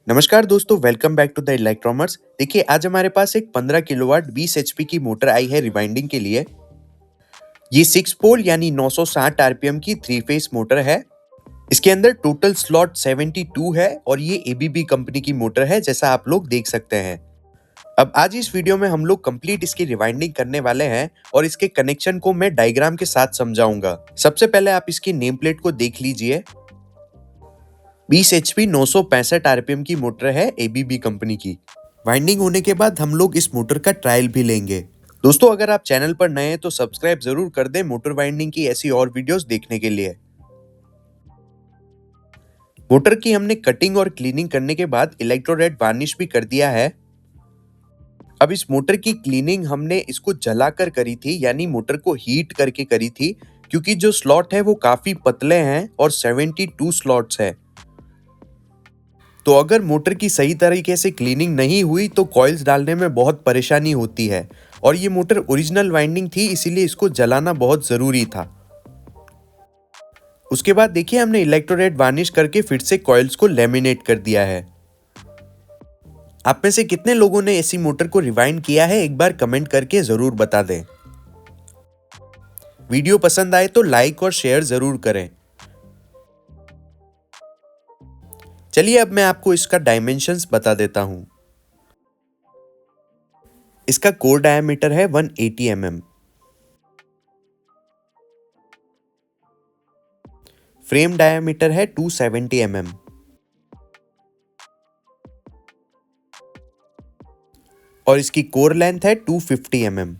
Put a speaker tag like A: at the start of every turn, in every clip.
A: नमस्कार दोस्तों, welcome back to the इलेक्ट्रॉमर्स। देखिए, आज हमारे पास एक 15 किलोवाट 20 एचपी की मोटर आई है रिवाइंडिंग के लिए। ये 6 पोल यानी 960 आरपीएम की 3 फेस मोटर है। इसके अंदर टोटल स्लॉट 72 है और ये एबीबी कंपनी की मोटर है, जैसा आप लोग देख सकते हैं। अब आज इस वीडियो में हम लोग कंप्लीट इसकी रिवाइंडिंग करने वाले हैं और इसके कनेक्शन को मैं डायग्राम के साथ समझाऊंगा। सबसे पहले आप इसकी नेम प्लेट को देख लीजिए। 20 एचपी 965 आरपीएम की मोटर है एबीबी कंपनी की। वाइंडिंग होने के बाद हम लोग इस मोटर का ट्रायल भी लेंगे। दोस्तों, अगर आप चैनल पर नए हैं तो सब्सक्राइब जरूर कर दें मोटर वाइंडिंग की ऐसी और वीडियोस देखने के लिए। मोटर की हमने कटिंग और क्लीनिंग करने के बाद इलेक्ट्रोरेड वार्निश भी कर दिया है। अब इस मोटर की क्लीनिंग हमने इसको जलाकर करी थी, यानी मोटर को हीट करके करी थी, क्योंकि जो स्लॉट है वो काफी पतले हैं और 72 स्लॉट्स है। तो अगर मोटर की सही तरीके से क्लीनिंग नहीं हुई तो कॉइल्स डालने में बहुत परेशानी होती है। और ये मोटर ओरिजिनल वाइंडिंग थी, इसीलिए इसको जलाना बहुत जरूरी था। उसके बाद देखिए, हमने इलेक्ट्रोरेड वार्निश करके फिर से कॉइल्स को लेमिनेट कर दिया है। आप में से कितने लोगों ने ऐसी मोटर को रिवाइंड किया है, एक बार कमेंट करके जरूर बता दें। वीडियो पसंद आए तो लाइक और शेयर जरूर करें। चलिए, अब मैं आपको इसका डायमेंशंस बता देता हूं। इसका कोर डायमीटर है 180 mm। फ्रेम डायमीटर है 270 mm। और इसकी कोर लेंथ है 250 mm।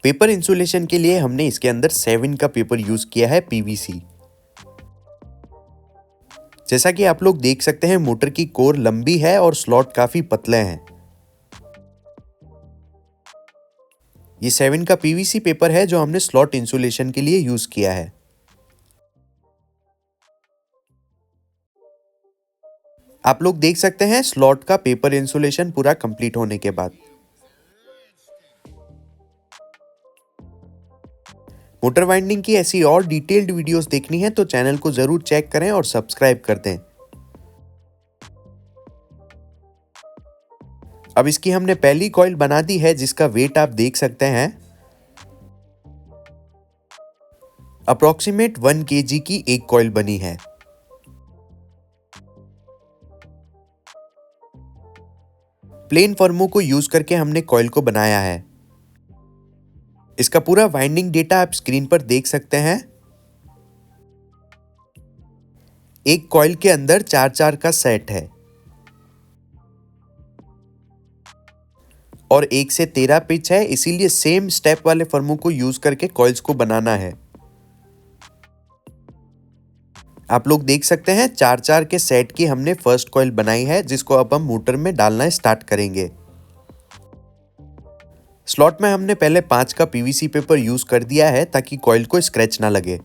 A: पेपर इंसुलेशन के लिए हमने इसके अंदर 7 का पेपर यूज किया है, पीवीसी। जैसा कि आप लोग देख सकते हैं, मोटर की कोर लंबी है और स्लॉट काफी पतले हैं। ये 7 का पीवीसी पेपर है जो हमने स्लॉट इंसुलेशन के लिए यूज किया है। आप लोग देख सकते हैं स्लॉट का पेपर इंसुलेशन पूरा कंप्लीट होने के बाद। मोटर वाइंडिंग की ऐसी और डिटेल्ड वीडियोस देखनी है तो चैनल को जरूर चेक करें और सब्सक्राइब कर दें। अब इसकी हमने पहली कॉइल बना दी है, जिसका वेट आप देख सकते हैं। अप्रोक्सीमेट 1 kg की एक कॉइल बनी है। प्लेन फर्मो को यूज करके हमने कॉइल को बनाया है। इसका पूरा वाइंडिंग डेटा आप स्क्रीन पर देख सकते हैं। एक कॉइल के अंदर 4 का सेट है और 1 से 13 पिच है, इसीलिए सेम स्टेप वाले फर्मो को यूज करके कॉइल्स को बनाना है। आप लोग देख सकते हैं 4 के सेट की हमने फर्स्ट कॉइल बनाई है, जिसको अब हम मोटर में डालना स्टार्ट करेंगे। स्लॉट में हमने पहले 5 का पीवीसी पेपर यूज कर दिया है ताकि कॉइल को स्क्रैच ना लगे।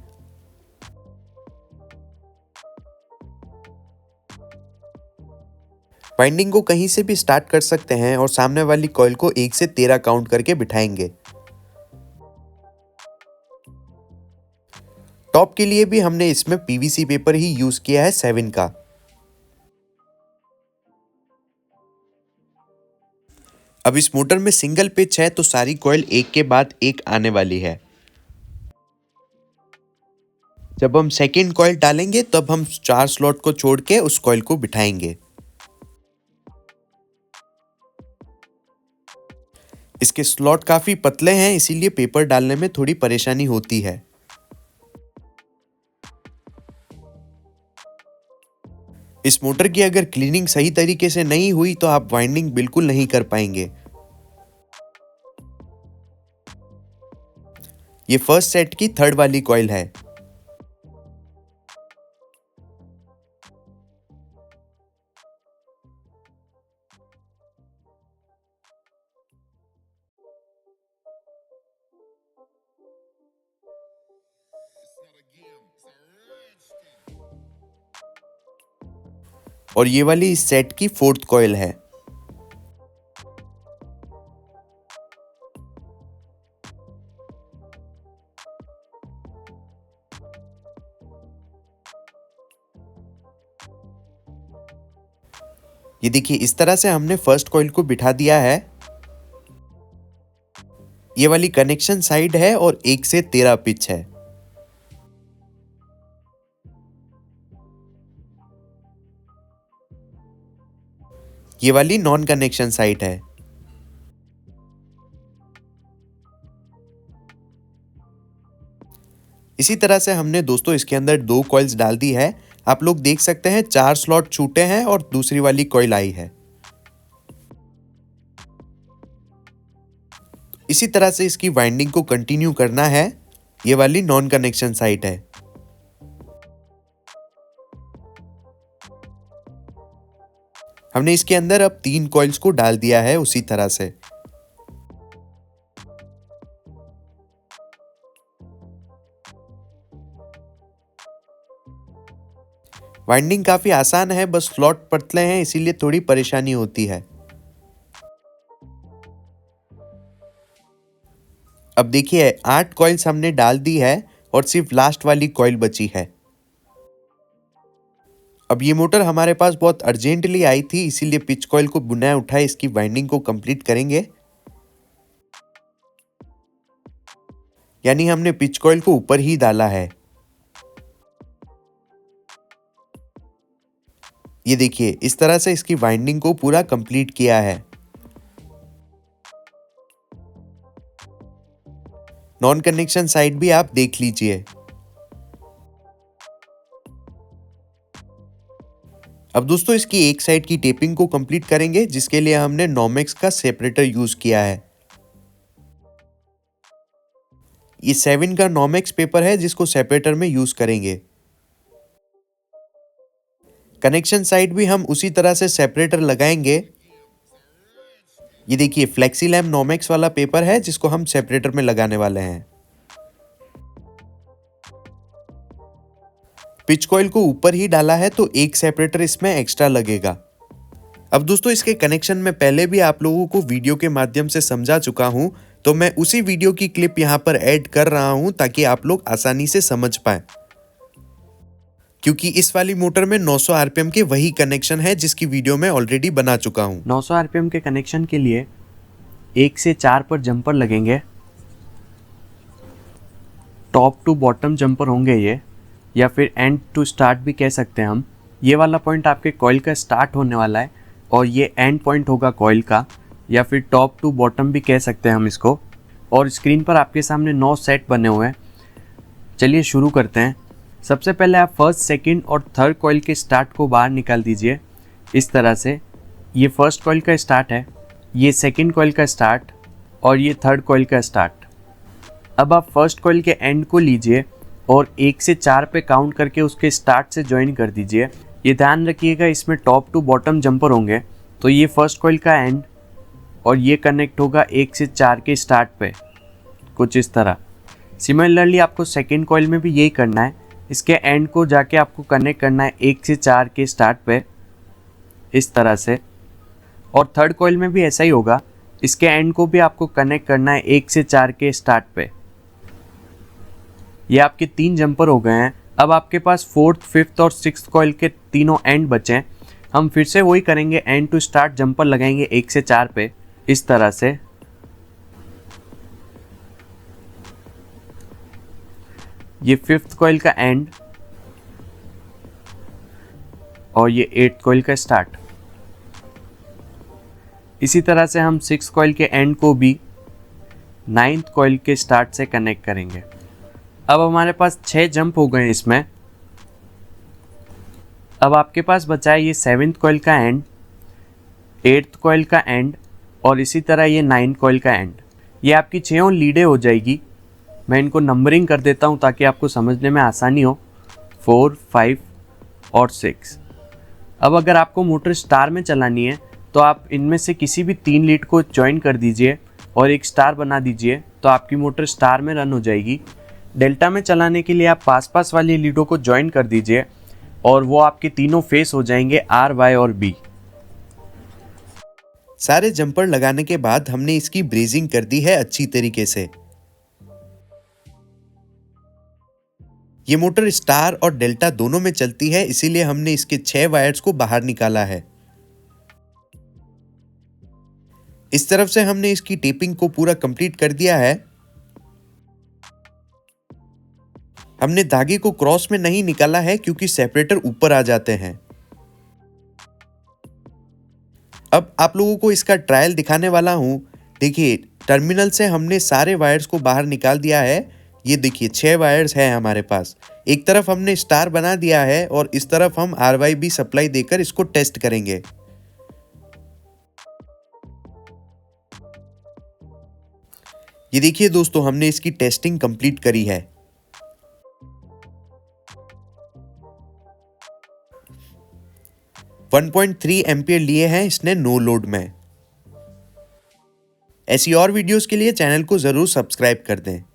A: वाइंडिंग को कहीं से भी स्टार्ट कर सकते हैं और सामने वाली कॉइल को 1 से 13 काउंट करके बिठाएंगे। टॉप के लिए भी हमने इसमें पीवीसी पेपर ही यूज किया है 7 का। अब इस मोटर में सिंगल पिच है तो सारी कॉइल एक के बाद एक आने वाली है। जब हम सेकेंड कॉइल डालेंगे तब हम 4 स्लॉट को छोड़ के उस कॉइल को बिठाएंगे। इसके स्लॉट काफी पतले हैं, इसीलिए पेपर डालने में थोड़ी परेशानी होती है। इस मोटर की अगर क्लीनिंग सही तरीके से नहीं हुई तो आप वाइंडिंग बिल्कुल नहीं कर पाएंगे। ये फर्स्ट सेट की थर्ड वाली कॉइल है। और ये वाली इस सेट की फोर्थ कॉइल है। ये देखिए इस तरह से हमने फर्स्ट कॉइल को बिठा दिया है। ये वाली कनेक्शन साइड है और 1 से 13 पिच है। ये वाली नॉन कनेक्शन साइड है। इसी तरह से हमने दोस्तों इसके अंदर 2 कॉइल्स डाल दी है। आप लोग देख सकते हैं 4 स्लॉट छूटे हैं और दूसरी वाली कॉइल आई है। इसी तरह से इसकी वाइंडिंग को कंटिन्यू करना है। ये वाली नॉन कनेक्शन साइड है। हमने इसके अंदर अब 3 कॉइल्स को डाल दिया है उसी तरह से। वाइंडिंग काफी आसान है, बस स्लॉट पतले हैं इसीलिए थोड़ी परेशानी होती है। अब देखिए 8 कॉइल्स हमने डाल दी है और सिर्फ लास्ट वाली कॉइल बची है। अब ये मोटर हमारे पास बहुत अर्जेंटली आई थी इसीलिए पिच कॉइल को बुनाए उठाए इसकी वाइंडिंग को कंप्लीट करेंगे। यानी हमने पिच कॉइल को ऊपर ही डाला है। ये देखिए इस तरह से इसकी वाइंडिंग को पूरा कंप्लीट किया है। नॉन कनेक्शन साइड भी आप देख लीजिए। अब दोस्तों इसकी एक साइड की टेपिंग को कंप्लीट करेंगे, जिसके लिए हमने नॉमेक्स का सेपरेटर यूज किया है। ये 7 का नॉमेक्स पेपर है जिसको सेपरेटर में यूज करेंगे। कनेक्शन साइड भी हम उसी तरह से सेपरेटर लगाएंगे। ये देखिए फ्लेक्सी लैम्प नॉमेक्स वाला पेपर है जिसको हम सेपरेटर में लगाने वाले हैं। पिच कॉइल को ऊपर ही डाला है तो एक सेपरेटर इसमें एक्स्ट्रा लगेगा। अब दोस्तों इसके कनेक्शन में पहले भी आप लोगों को वीडियो के माध्यम से समझा चुका हूं, तो मैं उसी वीडियो की क्लिप यहां पर ऐड कर रहा हूं ताकि आप लोग आसानी से समझ पाए। क्योंकि इस वाली मोटर में 900 आरपीएम के वही कनेक्शन है जिसकी वीडियो मैं ऑलरेडी बना चुका हूं।
B: 900 आरपीएम के कनेक्शन के लिए 1 से 4 पर जंपर लगेंगे। टॉप टू बॉटम जंपर होंगे ये, या फिर एंड टू स्टार्ट भी कह सकते हैं हम। ये वाला पॉइंट आपके कॉइल का स्टार्ट होने वाला है और ये एंड पॉइंट होगा कॉइल का, या फिर टॉप टू बॉटम भी कह सकते हैं हम इसको। और स्क्रीन पर आपके सामने 9 सेट बने हुए हैं। चलिए शुरू करते हैं। सबसे पहले आप फर्स्ट, सेकंड और थर्ड कॉइल के स्टार्ट को बाहर निकाल दीजिए इस तरह से। ये फर्स्ट कॉइल का स्टार्ट है, ये सेकंड कॉइल का स्टार्ट और ये थर्ड कॉइल का स्टार्ट। अब आप फर्स्ट कॉइल के एंड को लीजिए और 1 से 4 पे काउंट करके उसके स्टार्ट से ज्वाइन कर दीजिए। ये ध्यान रखिएगा इसमें टॉप टू बॉटम जंपर होंगे, तो ये फर्स्ट कॉइल का एंड और ये कनेक्ट होगा 1 से 4 के स्टार्ट पे, कुछ इस तरह। सिमिलरली आपको सेकेंड कॉइल में भी यही करना है। इसके एंड को जाके आपको कनेक्ट करना है 1 से 4 के स्टार्ट पे, इस तरह से। और थर्ड कॉइल में भी ऐसा ही होगा, इसके एंड को भी आपको कनेक्ट करना है 1 से 4 के स्टार्ट पे। ये आपके 3 जंपर हो गए हैं। अब आपके पास फोर्थ, फिफ्थ और सिक्स्थ कॉइल के तीनों एंड बचे हैं। हम फिर से वही करेंगे, एंड टू स्टार्ट जंपर लगाएंगे 1 से 4 पे, इस तरह से। ये फिफ्थ कॉइल का एंड और ये 8th कॉइल का स्टार्ट। इसी तरह से हम 6 कॉइल के एंड को भी 9th कॉइल के स्टार्ट से कनेक्ट करेंगे। अब हमारे पास 6 जंप हो गए इसमें। अब आपके पास बचा है ये 7th कॉइल का एंड, 8th कॉइल का एंड और इसी तरह ये 9th कॉइल का एंड। ये आपकी 6 लीडें हो जाएगी। मैं इनको नंबरिंग कर देता हूँ ताकि आपको समझने में आसानी हो। 4, 5 और 6। अब अगर आपको मोटर स्टार में चलानी है तो आप इनमें से किसी भी 3 लीड को ज्वाइन कर दीजिए और एक स्टार बना दीजिए, तो आपकी मोटर स्टार में रन हो जाएगी। डेल्टा में चलाने के लिए आप पास पास वाली लीडों को ज्वाइन कर दीजिए और वो आपके तीनों फेस हो जाएंगे R, Y और B।
A: सारे जंपर लगाने के बाद हमने इसकी ब्रेजिंग कर दी है अच्छी तरीके से। ये मोटर स्टार और डेल्टा दोनों में चलती है, इसीलिए हमने इसके 6 वायर्स को बाहर निकाला है। इस तरफ से हमने इसकी टेपिंग को पूरा कंप्लीट कर दिया है। हमने धागे को क्रॉस में नहीं निकाला है क्योंकि सेपरेटर ऊपर आ जाते हैं। अब आप लोगों को इसका ट्रायल दिखाने वाला हूं। देखिए, टर्मिनल से हमने सारे वायर्स को बाहर निकाल दिया है। ये देखिए 6 वायर्स हैं हमारे पास। एक तरफ हमने स्टार बना दिया है और इस तरफ हम RYB सप्लाई देकर इसको टेस्ट करेंगे। ये देखिए दोस्तों, हमने इसकी टेस्टिंग कंप्लीट करी है। वन 1.3 एम्पियर लिए हैं इसने नो लोड में। ऐसी और वीडियोस के लिए चैनल को जरूर सब्सक्राइब कर दें।